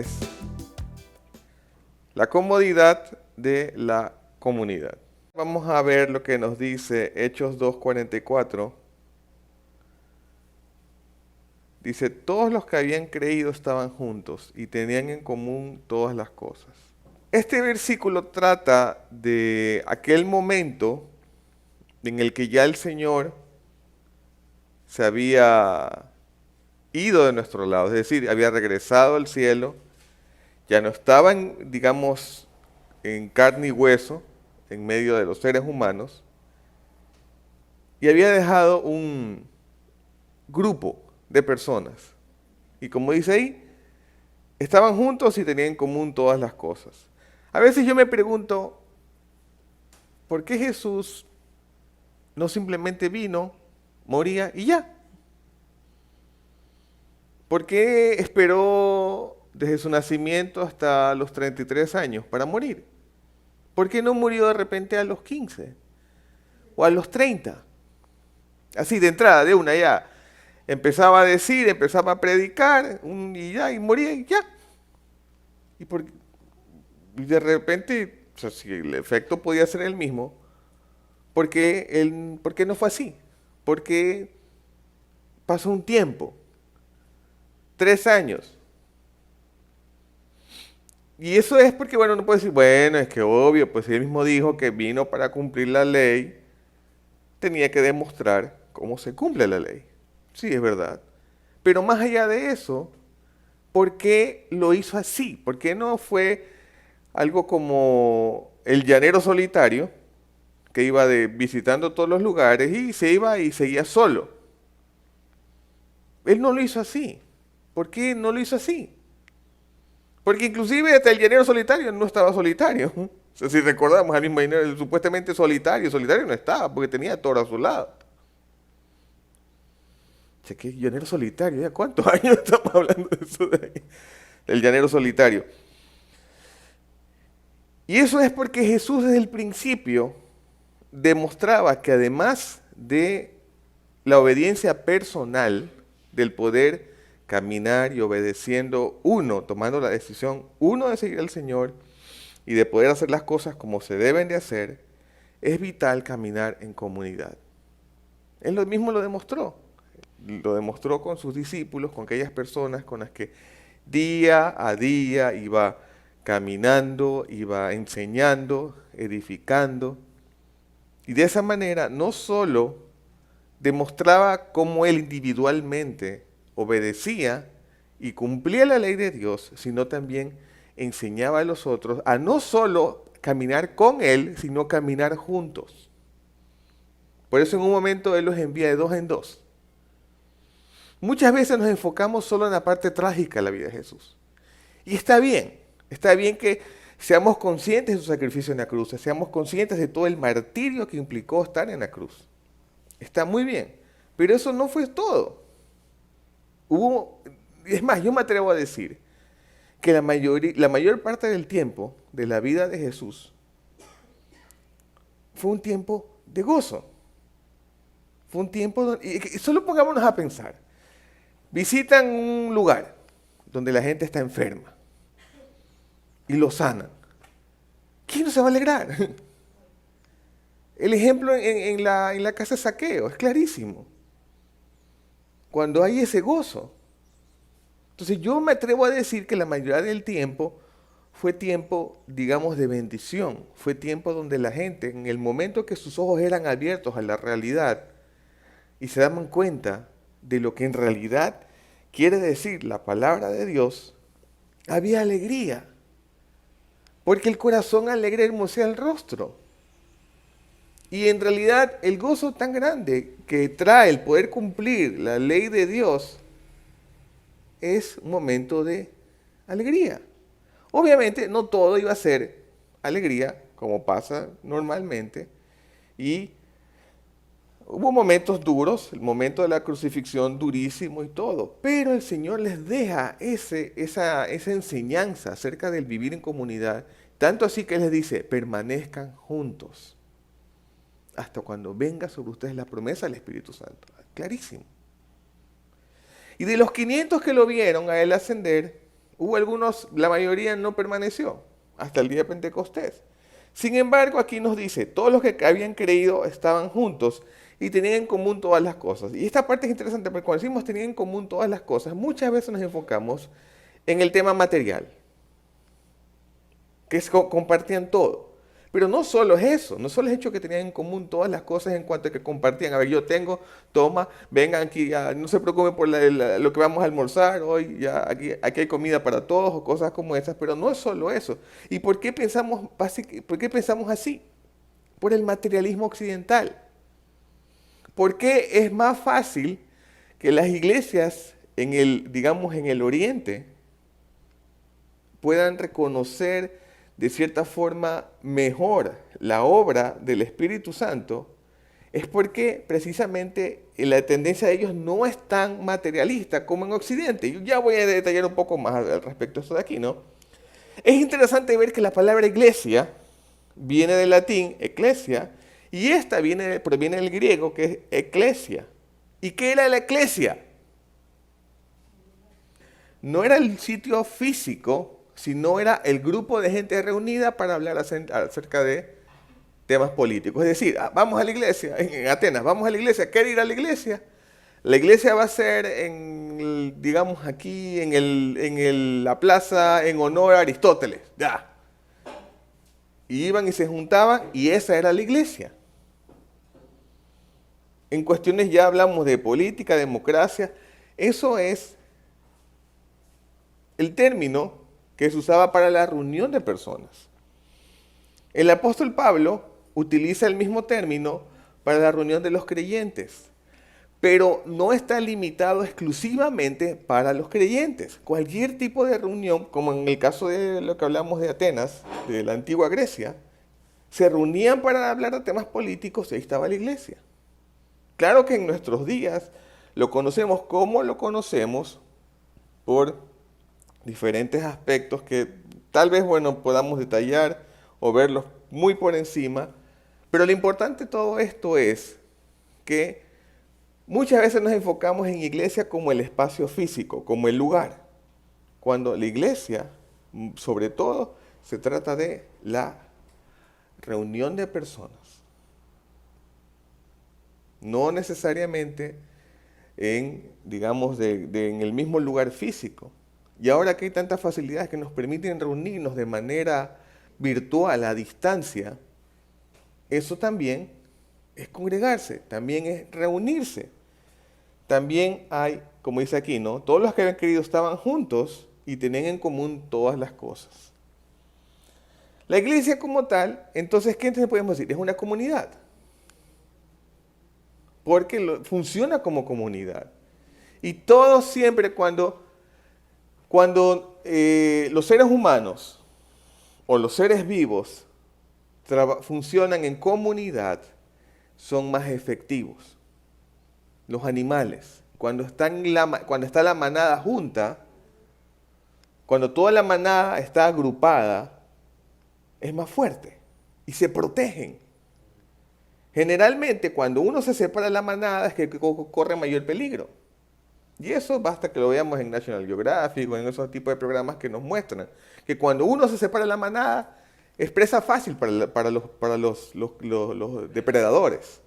es la comodidad de la comunidad. Vamos a ver lo que nos dice Hechos 2:44. Dice, todos los que habían creído estaban juntos y tenían en común todas las cosas. Este versículo trata de aquel momento en el que ya el Señor se había ido de nuestro lado, es decir, había regresado al cielo, ya no estaba, digamos, en carne y hueso, en medio de los seres humanos, y había dejado un grupo de personas. Y como dice ahí, estaban juntos y tenían en común todas las cosas. A veces yo me pregunto, ¿por qué Jesús no simplemente vino, moría y ya? ¿Por qué esperó desde su nacimiento hasta los 33 años para morir? ¿Por qué no murió de repente a los 15 o a los 30? Así de entrada, de una ya. Empezaba a decir, empezaba a predicar y ya, y moría y ya. Y de repente, o sea, si el efecto podía ser el mismo, ¿por qué no fue así? Porque pasó un tiempo, 3 años. Y eso es porque, bueno, uno puede decir, bueno, es que obvio, pues él mismo dijo que vino para cumplir la ley, tenía que demostrar cómo se cumple la ley. Sí, es verdad. Pero más allá de eso, ¿por qué lo hizo así? ¿Por qué no fue algo como el llanero solitario, que iba visitando todos los lugares y se iba y seguía solo? Él no lo hizo así. ¿Por qué no lo hizo así? Porque inclusive hasta el llanero solitario no estaba solitario. O sea, si recordamos al mismo llanero, supuestamente solitario no estaba porque tenía a Toro a su lado. O sea, ¿qué llanero solitario? ¿Ya cuántos años estamos hablando de eso de ahí? Del llanero solitario. Y eso es porque Jesús desde el principio demostraba que además de la obediencia personal, del poder caminar y obedeciendo uno, tomando la decisión uno de seguir al Señor y de poder hacer las cosas como se deben de hacer, es vital caminar en comunidad. Él mismo lo demostró con sus discípulos, con aquellas personas con las que día a día iba caminando, iba enseñando, edificando. Y de esa manera no solo demostraba cómo él individualmente obedecía y cumplía la ley de Dios, sino también enseñaba a los otros a no solo caminar con él, sino caminar juntos. Por eso en un momento él los envía de 2 en 2. Muchas veces nos enfocamos solo en la parte trágica de la vida de Jesús. Y está bien que seamos conscientes de su sacrificio en la cruz, seamos conscientes de todo el martirio que implicó estar en la cruz. Está muy bien, pero eso no fue todo. Es más, yo me atrevo a decir que la mayor parte del tiempo de la vida de Jesús fue un tiempo de gozo. Fue un tiempo y solo pongámonos a pensar. Visitan un lugar donde la gente está enferma y lo sanan. ¿Quién no se va a alegrar? El ejemplo en la casa de Zaqueo es clarísimo. Cuando hay ese gozo. Entonces yo me atrevo a decir que la mayoría del tiempo fue tiempo, digamos, de bendición. Fue tiempo donde la gente, en el momento que sus ojos eran abiertos a la realidad y se daban cuenta de lo que en realidad quiere decir la palabra de Dios, había alegría. Porque el corazón alegre hermosea el rostro. Y en realidad el gozo tan grande que trae el poder cumplir la ley de Dios es un momento de alegría. Obviamente no todo iba a ser alegría, como pasa normalmente, y hubo momentos duros, el momento de la crucifixión durísimo y todo, pero el Señor les deja esa enseñanza acerca del vivir en comunidad, tanto así que Él les dice, permanezcan juntos hasta cuando venga sobre ustedes la promesa del Espíritu Santo. Clarísimo. Y de los 500 que lo vieron a Él ascender, hubo algunos, la mayoría no permaneció hasta el día de Pentecostés. Sin embargo, aquí nos dice, todos los que habían creído estaban juntos y tenían en común todas las cosas. Y esta parte es interesante porque cuando decimos tenían en común todas las cosas, muchas veces nos enfocamos en el tema material, que compartían todo. Pero no solo es eso, no solo es el hecho que tenían en común todas las cosas en cuanto a que compartían. A ver, yo tengo, toma, vengan aquí, ya, no se preocupen por lo que vamos a almorzar hoy, ya aquí hay comida para todos o cosas como esas, pero no es solo eso. ¿Y por qué pensamos así? Por el materialismo occidental. ¿Por qué es más fácil que las iglesias digamos, en el Oriente puedan reconocer de cierta forma mejor la obra del Espíritu Santo? Es porque precisamente la tendencia de ellos no es tan materialista como en Occidente. Yo ya voy a detallar un poco más al respecto de esto de aquí, ¿no? Es interesante ver que la palabra iglesia viene del latín ecclesia y esta proviene del griego que es eclesia. ¿Y qué era la eclesia? No era el sitio físico, sino era el grupo de gente reunida para hablar acerca de temas políticos. Es decir, vamos a la iglesia, en Atenas, vamos a la iglesia, ¿quiere ir a la iglesia? La iglesia va a ser, digamos, aquí la plaza en honor a Aristóteles. Ya. Y iban y se juntaban y esa era la iglesia. En cuestiones ya hablamos de política, democracia. Eso es el término que se usaba para la reunión de personas. El apóstol Pablo utiliza el mismo término para la reunión de los creyentes, pero no está limitado exclusivamente para los creyentes. Cualquier tipo de reunión, como en el caso de lo que hablamos de Atenas, de la antigua Grecia, se reunían para hablar de temas políticos y ahí estaba la iglesia. Claro que en nuestros días lo conocemos como lo conocemos por diferentes aspectos que tal vez, bueno, podamos detallar o verlos muy por encima, pero lo importante de todo esto es que muchas veces nos enfocamos en iglesia como el espacio físico, como el lugar, cuando la iglesia, sobre todo, se trata de la reunión de personas. No necesariamente digamos, en el mismo lugar físico. Y ahora que hay tantas facilidades que nos permiten reunirnos de manera virtual, a distancia, eso también es congregarse, también es reunirse. También hay, como dice aquí, ¿no? Todos los que habían querido estaban juntos y tenían en común todas las cosas. La iglesia como tal, entonces, ¿qué entonces podemos decir? Es una comunidad. Porque funciona como comunidad. Y todos siempre cuando los seres humanos o los seres vivos funcionan en comunidad, son más efectivos. Los animales, cuando está la manada junta, cuando toda la manada está agrupada, es más fuerte y se protegen. Generalmente, cuando uno se separa de la manada es que corre mayor peligro. Y eso basta que lo veamos en National Geographic o en esos tipos de programas que nos muestran que cuando uno se separa de la manada es presa fácil para los depredadores.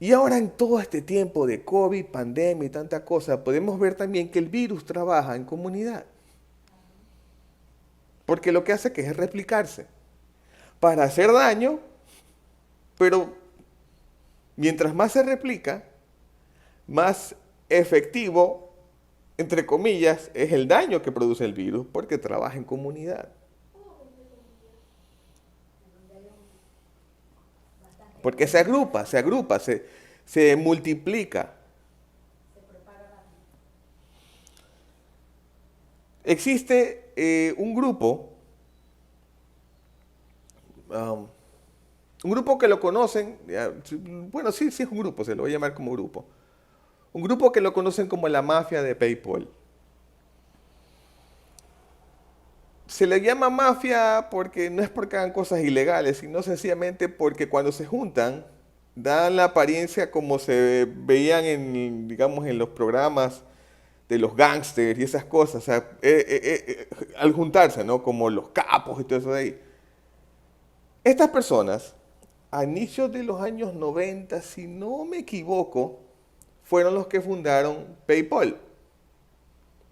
Y ahora en todo este tiempo de COVID, pandemia y tanta cosa, podemos ver también que el virus trabaja en comunidad. Porque lo que hace que es replicarse para hacer daño, pero mientras más se replica, más efectivo, entre comillas, es el daño que produce el virus porque trabaja en comunidad. Porque se agrupa, se multiplica. Existe un grupo que lo conocen, bueno, sí es un grupo, se lo voy a llamar como grupo. Un grupo que lo conocen como la mafia de PayPal. Se le llama mafia porque no es porque hagan cosas ilegales, sino sencillamente porque cuando se juntan, dan la apariencia como se veían digamos, en los programas de los gángsters y esas cosas, o sea, al juntarse, ¿no? Como los capos y todo eso de ahí. Estas personas, a inicios de los años 90, si no me equivoco, fueron los que fundaron PayPal.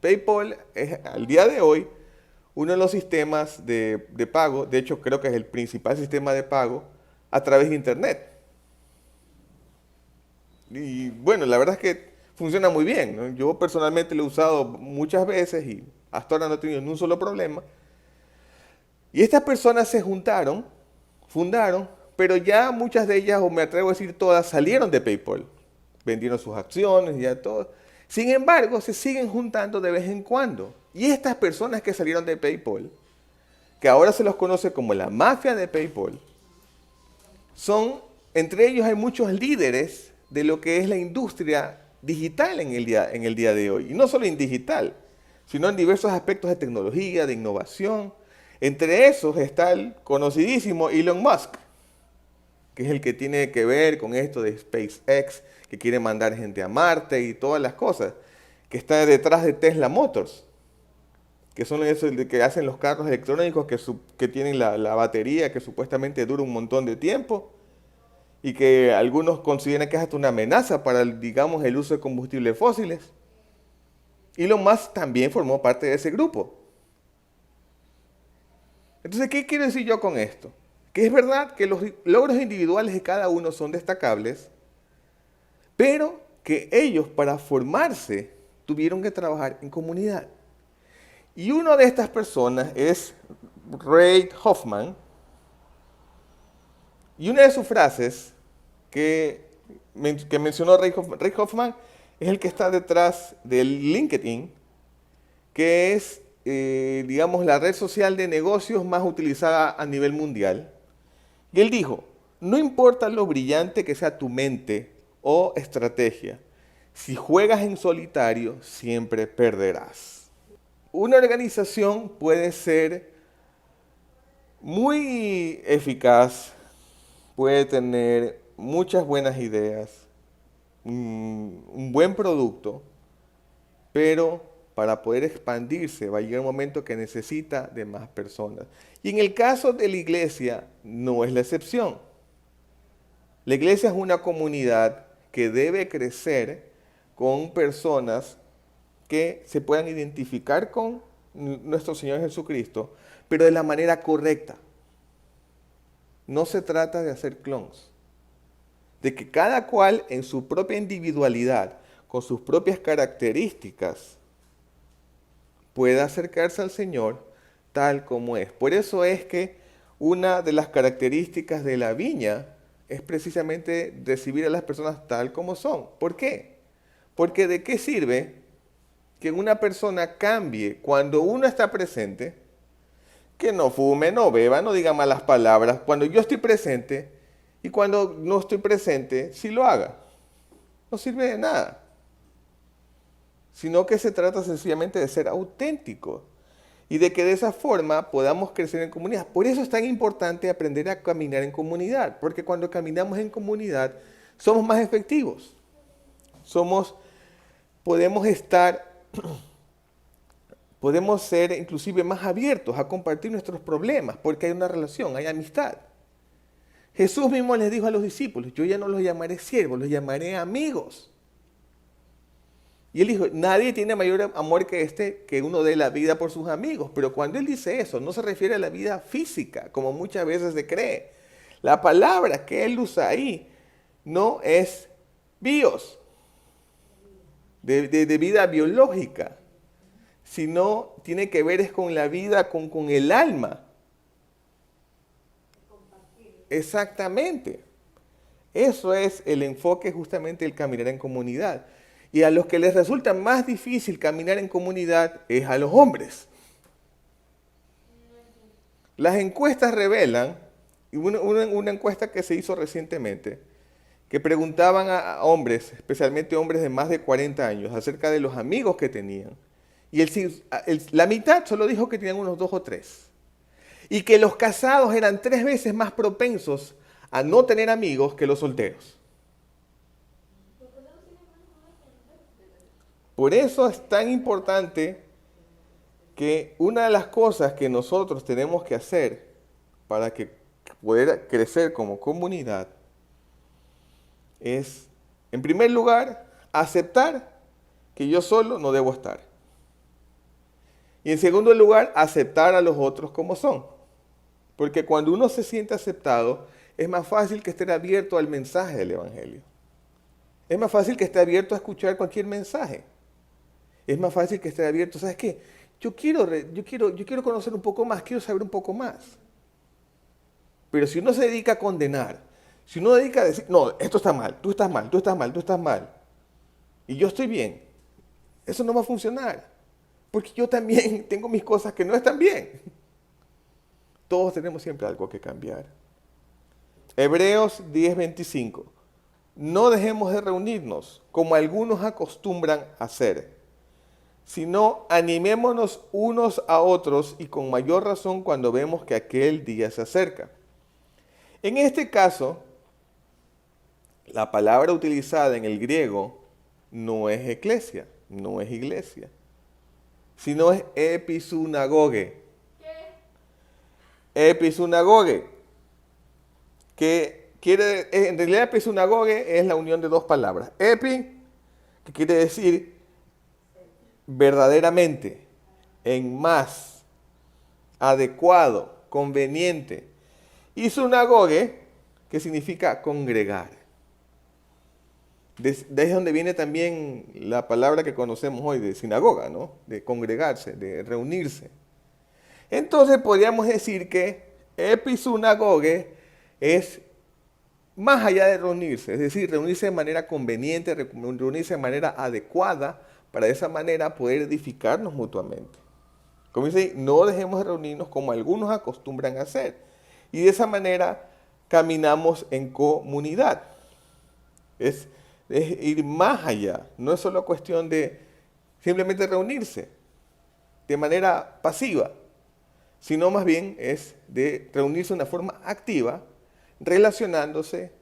PayPal es al día de hoy uno de los sistemas de pago, de hecho creo que es el principal sistema de pago a través de Internet. Y bueno, la verdad es que funciona muy bien, ¿no? Yo personalmente lo he usado muchas veces y hasta ahora no he tenido ni un solo problema. Y estas personas se juntaron, fundaron, pero ya muchas de ellas, o me atrevo a decir todas, salieron de PayPal. Vendieron sus acciones, ya todo. Sin embargo, se siguen juntando de vez en cuando. Y estas personas que salieron de PayPal, que ahora se los conoce como la mafia de PayPal, entre ellos hay muchos líderes de lo que es la industria digital en el día de hoy. Y no solo en digital, sino en diversos aspectos de tecnología, de innovación. Entre esos está el conocidísimo Elon Musk, que es el que tiene que ver con esto de SpaceX, que quiere mandar gente a Marte y todas las cosas, que está detrás de Tesla Motors, que son esos que hacen los carros electrónicos que tienen la batería que supuestamente dura un montón de tiempo y que algunos consideran que es hasta una amenaza para, digamos, el uso de combustibles fósiles. Elon Musk también formó parte de ese grupo. Entonces, ¿qué quiero decir yo con esto? Que es verdad que los logros individuales de cada uno son destacables, pero que ellos para formarse tuvieron que trabajar en comunidad. Y una de estas personas es Reid Hoffman, y una de sus frases que mencionó Reid Hoffman es el que está detrás del LinkedIn, que es, digamos, la red social de negocios más utilizada a nivel mundial. Y él dijo, no importa lo brillante que sea tu mente o estrategia, si juegas en solitario, siempre perderás. Una organización puede ser muy eficaz, puede tener muchas buenas ideas, un buen producto, pero para poder expandirse va a llegar un momento que necesita de más personas. Y en el caso de la iglesia no es la excepción. La iglesia es una comunidad que debe crecer con personas que se puedan identificar con nuestro Señor Jesucristo, pero de la manera correcta. No se trata de hacer clones, de que cada cual en su propia individualidad, con sus propias características, pueda acercarse al Señor tal como es. Por eso es que una de las características de la viña es precisamente recibir a las personas tal como son. ¿Por qué? Porque ¿de qué sirve que una persona cambie cuando uno está presente? Que no fume, no beba, no diga malas palabras cuando yo estoy presente, y cuando no estoy presente, sí lo haga. No sirve de nada. Sino que se trata sencillamente de ser auténtico y de que de esa forma podamos crecer en comunidad. Por eso es tan importante aprender a caminar en comunidad, porque cuando caminamos en comunidad somos más efectivos. Podemos ser inclusive más abiertos a compartir nuestros problemas, porque hay una relación, hay amistad. Jesús mismo les dijo a los discípulos, yo ya no los llamaré siervos, los llamaré amigos. Y él dijo, nadie tiene mayor amor que este, que uno dé la vida por sus amigos. Pero cuando él dice eso, no se refiere a la vida física, como muchas veces se cree. La palabra que él usa ahí no es bios, de vida biológica, sino tiene que ver es con la vida, con el alma. Exactamente. Eso es el enfoque justamente del caminar en comunidad. Y a los que les resulta más difícil caminar en comunidad es a los hombres. Las encuestas revelan, una encuesta que se hizo recientemente, que preguntaban a hombres, especialmente hombres de más de 40 años, acerca de los amigos que tenían. Y la mitad solo dijo que tenían unos 2 o 3. Y que los casados eran 3 veces más propensos a no tener amigos que los solteros. Por eso es tan importante que una de las cosas que nosotros tenemos que hacer para que poder crecer como comunidad es, en primer lugar, aceptar que yo solo no debo estar. Y en segundo lugar, aceptar a los otros como son. Porque cuando uno se siente aceptado, es más fácil que esté abierto al mensaje del Evangelio. Es más fácil que esté abierto a escuchar cualquier mensaje. Es más fácil que esté abierto, ¿sabes qué? Yo quiero conocer un poco más, quiero saber un poco más. Pero si uno se dedica a condenar, si uno se dedica a decir, no, esto está mal, tú estás mal, tú estás mal, tú estás mal, y yo estoy bien, eso no va a funcionar. Porque yo también tengo mis cosas que no están bien. Todos tenemos siempre algo que cambiar. Hebreos 10:25. No dejemos de reunirnos, como algunos acostumbran a hacer, sino animémonos unos a otros y con mayor razón cuando vemos que aquel día se acerca. En este caso, la palabra utilizada en el griego no es eclesia, no es iglesia, sino es episunagoge. ¿Qué? Episunagoge, que en realidad episunagoge es la unión de dos palabras. Epi, que quiere decir verdaderamente, en más, adecuado, conveniente. Y sunagoge, que significa congregar. De ahí es donde viene también la palabra que conocemos hoy de sinagoga, ¿no? De congregarse, de reunirse. Entonces podríamos decir que episunagoge es más allá de reunirse, es decir, reunirse de manera conveniente, reunirse de manera adecuada, para de esa manera poder edificarnos mutuamente. Como dice, no dejemos de reunirnos como algunos acostumbran a hacer. Y de esa manera caminamos en comunidad. Es ir más allá. No es solo cuestión de simplemente reunirse de manera pasiva, sino más bien es de reunirse de una forma activa, relacionándose.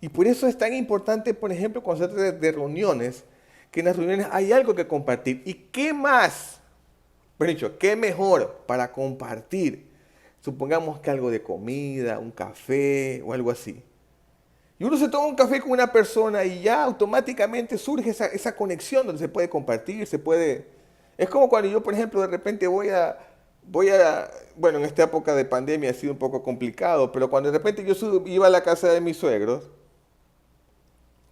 Y por eso es tan importante, por ejemplo, cuando se trata de reuniones, que en las reuniones hay algo que compartir. ¿Y qué más? Por dicho, ¿qué mejor para compartir? Supongamos que algo de comida, un café o algo así. Y uno se toma un café con una persona y ya automáticamente surge esa conexión donde se puede compartir, se puede... Es como cuando yo, por ejemplo, de repente bueno, en esta época de pandemia ha sido un poco complicado, pero cuando de repente yo iba a la casa de mis suegros,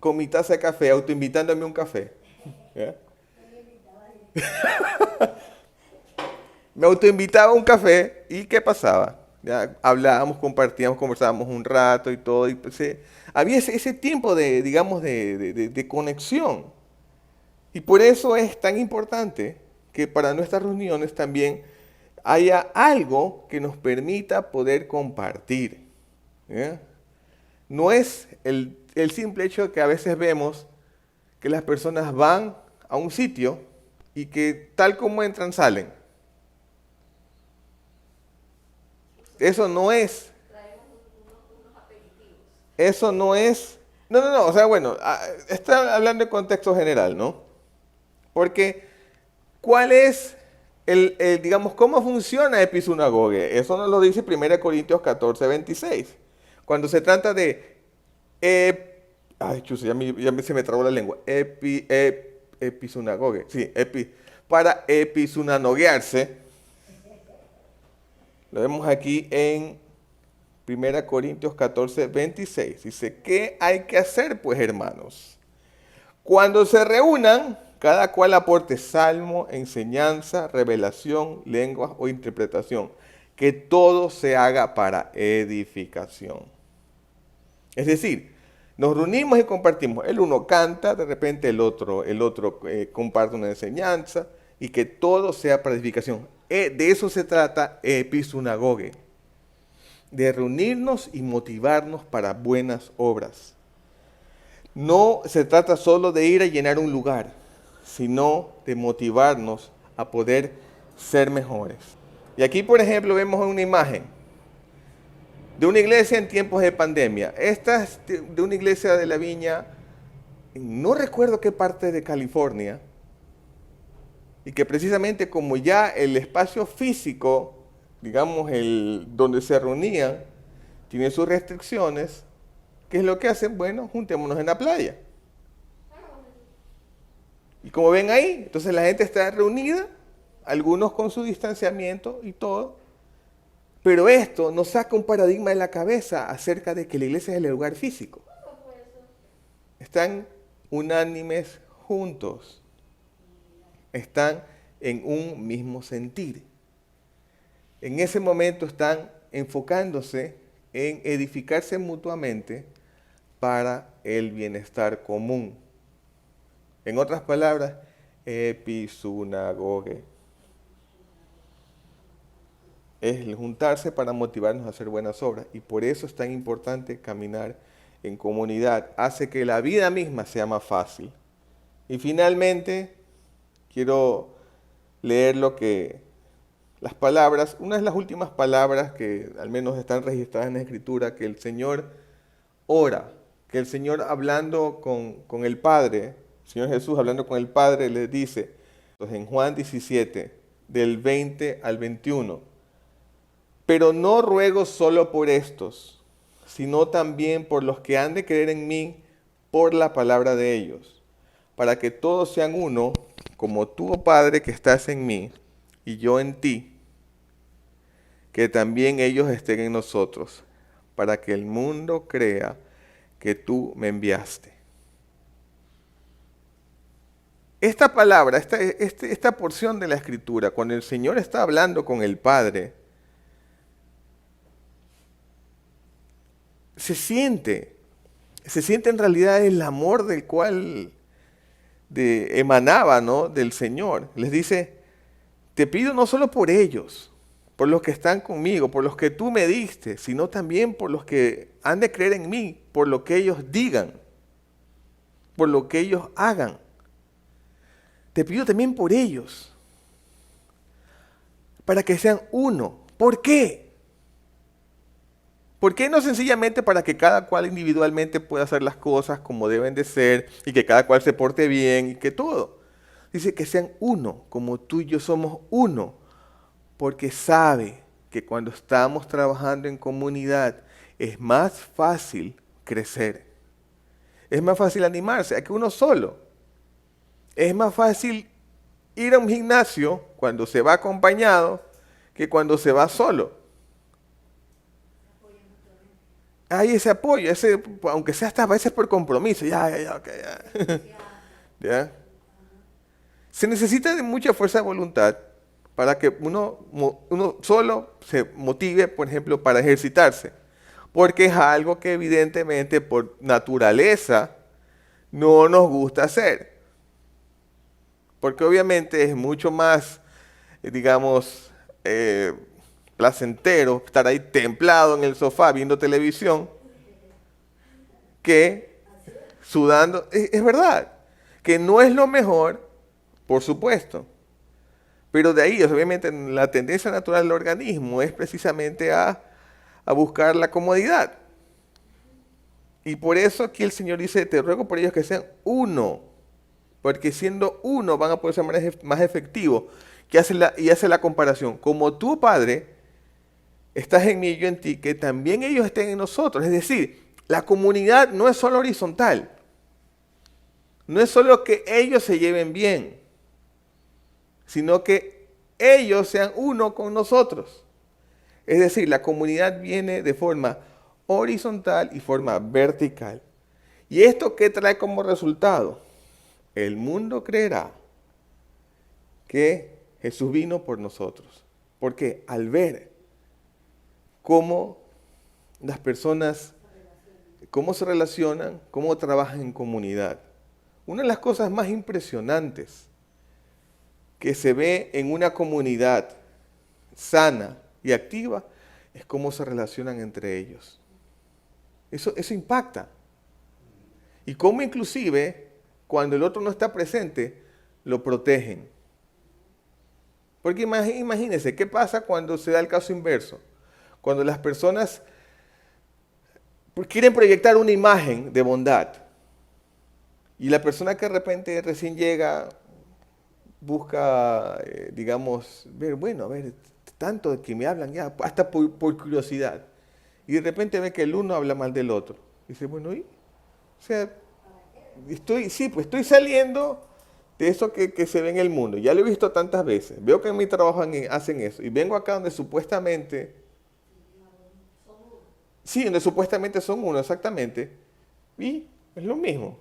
con mi taza de café, autoinvitándome un café. ¿Ya? Me autoinvitaba a un café y ¿qué pasaba? Ya, hablábamos, compartíamos, conversábamos un rato y todo. Y pues, había ese tiempo digamos, de conexión. Y por eso es tan importante que para nuestras reuniones también haya algo que nos permita poder compartir. ¿Ya? No es el simple hecho que a veces vemos que las personas van a un sitio y que tal como entran, salen. Eso no es. Eso no es. No. O sea, bueno, está hablando en contexto general, ¿no? Porque, ¿cuál es digamos, cómo funciona episunagoge? Eso nos lo dice 1 Corintios 14:26. Cuando se trata de. Ay, chusa, se me trabó la lengua. Episunagoge. Sí, para episunanoguearse. Lo vemos aquí en 1 Corintios 14:26. Dice, ¿qué hay que hacer, pues, hermanos? Cuando se reúnan, cada cual aporte salmo, enseñanza, revelación, lenguas o interpretación. Que todo se haga para edificación. Es decir, nos reunimos y compartimos. El uno canta, de repente el otro comparte una enseñanza y que todo sea para edificación. De eso se trata episunagoge, de reunirnos y motivarnos para buenas obras. No se trata solo de ir a llenar un lugar, sino de motivarnos a poder ser mejores. Y aquí, por ejemplo, vemos una imagen de una iglesia en tiempos de pandemia. Esta es de una iglesia de la Viña, no recuerdo qué parte de California, Y que precisamente como ya el espacio físico, digamos, el donde se reunían, tiene sus restricciones, ¿qué es lo que hacen? Bueno, juntémonos en la playa. Y como ven ahí, entonces la gente está reunida, algunos con su distanciamiento y todo, pero esto nos saca un paradigma de la cabeza acerca de que la iglesia es el lugar físico. Están unánimes juntos, están en un mismo sentir. En ese momento están enfocándose en edificarse mutuamente para el bienestar común. En otras palabras, episunagoge. Es el juntarse para motivarnos a hacer buenas obras. Y por eso es tan importante caminar en comunidad. Hace que la vida misma sea más fácil. Y finalmente, quiero leer las palabras, una de las últimas palabras que al menos están registradas en la Escritura, que el Señor ora, que el Señor hablando con el Padre, el Señor Jesús hablando con el Padre, le dice, en Juan 17, del 20 al 21, pero no ruego solo por estos, sino también por los que han de creer en mí por la palabra de ellos, para que todos sean uno, como tú, oh Padre, que estás en mí, y yo en ti, que también ellos estén en nosotros, para que el mundo crea que tú me enviaste. Esta palabra, esta porción de la Escritura, cuando el Señor está hablando con el Padre, se siente en realidad el amor del cual emanaba, ¿no?, del Señor. Les dice, te pido no solo por ellos, por los que están conmigo, por los que tú me diste, sino también por los que han de creer en mí, por lo que ellos digan, por lo que ellos hagan. Te pido también por ellos, para que sean uno. ¿Por qué? ¿Por qué no sencillamente para que cada cual individualmente pueda hacer las cosas como deben de ser y que cada cual se porte bien y que todo? Dice que sean uno, como tú y yo somos uno, porque sabe que cuando estamos trabajando en comunidad es más fácil crecer. Es más fácil animarse a que uno solo. Es más fácil ir a un gimnasio cuando se va acompañado que cuando se va solo. Hay ese apoyo, aunque sea hasta a veces por compromiso. Okay. ¿Ya? Se necesita de mucha fuerza de voluntad para que uno solo se motive, por ejemplo, para ejercitarse. Porque es algo que evidentemente por naturaleza no nos gusta hacer. Porque obviamente es mucho más, digamos, placentero estar ahí templado en el sofá viendo televisión que sudando. Es verdad que no es lo mejor, por supuesto, pero de ahí, obviamente, la tendencia natural del organismo es precisamente a buscar la comodidad. Y por eso aquí el Señor dice, te ruego por ellos que sean uno, porque siendo uno van a poder ser más efectivos. Y hace la comparación, como tú, Padre, estás en mí y yo en ti, que también ellos estén en nosotros. Es decir, la comunidad no es solo horizontal, no es solo que ellos se lleven bien, sino que ellos sean uno con nosotros. Es decir, la comunidad viene de forma horizontal y forma vertical. ¿Y esto qué trae como resultado? El mundo creerá que Jesús vino por nosotros. Porque al ver cómo las personas, cómo se relacionan, cómo trabajan en comunidad. Una de las cosas más impresionantes que se ve en una comunidad sana y activa es cómo se relacionan entre ellos. Eso impacta. Y cómo inclusive, cuando el otro no está presente, lo protegen. Porque imagínense, ¿qué pasa cuando se da el caso inverso? Cuando las personas quieren proyectar una imagen de bondad y la persona que de repente recién llega busca, digamos, ver, bueno, a ver, tanto de que me hablan ya, hasta por curiosidad. Y de repente ve que el uno habla mal del otro. Y dice, bueno, ¿y? O sea, sí, pues estoy saliendo de eso que se ve en el mundo. Ya lo he visto tantas veces. Veo que en mi trabajo hacen eso. Y vengo acá donde supuestamente, sí, donde supuestamente son uno, exactamente. Y es lo mismo.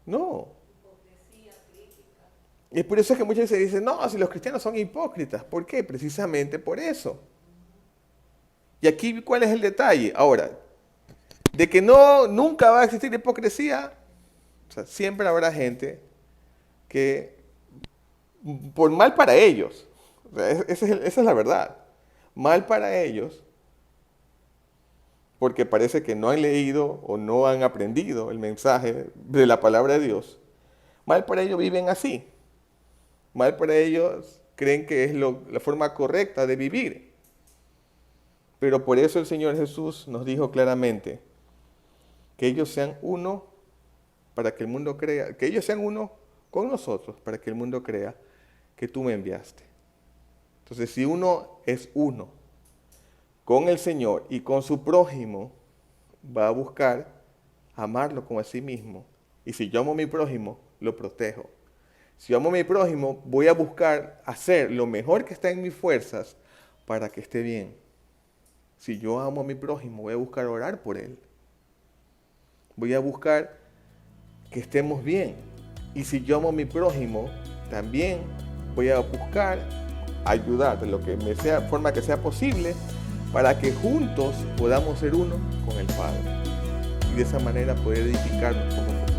No. Y es por eso que muchas veces dicen, no, si los cristianos son hipócritas. ¿Por qué? Precisamente por eso. Y aquí, ¿cuál es el detalle? Ahora, de que no, nunca va a existir hipocresía, o sea, siempre habrá gente que, por mal para ellos, o sea, esa es la verdad, mal para ellos, porque parece que no han leído o no han aprendido el mensaje de la palabra de Dios, mal para ellos viven así, mal para ellos creen que es la forma correcta de vivir. Pero por eso el Señor Jesús nos dijo claramente que ellos sean uno para que el mundo crea, que ellos sean uno con nosotros para que el mundo crea que tú me enviaste. Entonces, si uno es uno con el Señor y con su prójimo, va a buscar amarlo como a sí mismo. Y si yo amo a mi prójimo, lo protejo. Si yo amo a mi prójimo, voy a buscar hacer lo mejor que está en mis fuerzas para que esté bien. Si yo amo a mi prójimo, voy a buscar orar por él. Voy a buscar que estemos bien. Y si yo amo a mi prójimo, también voy a buscar ayudar de lo que me sea, forma que sea posible, para que juntos podamos ser uno con el Padre. Y de esa manera poder edificarnos como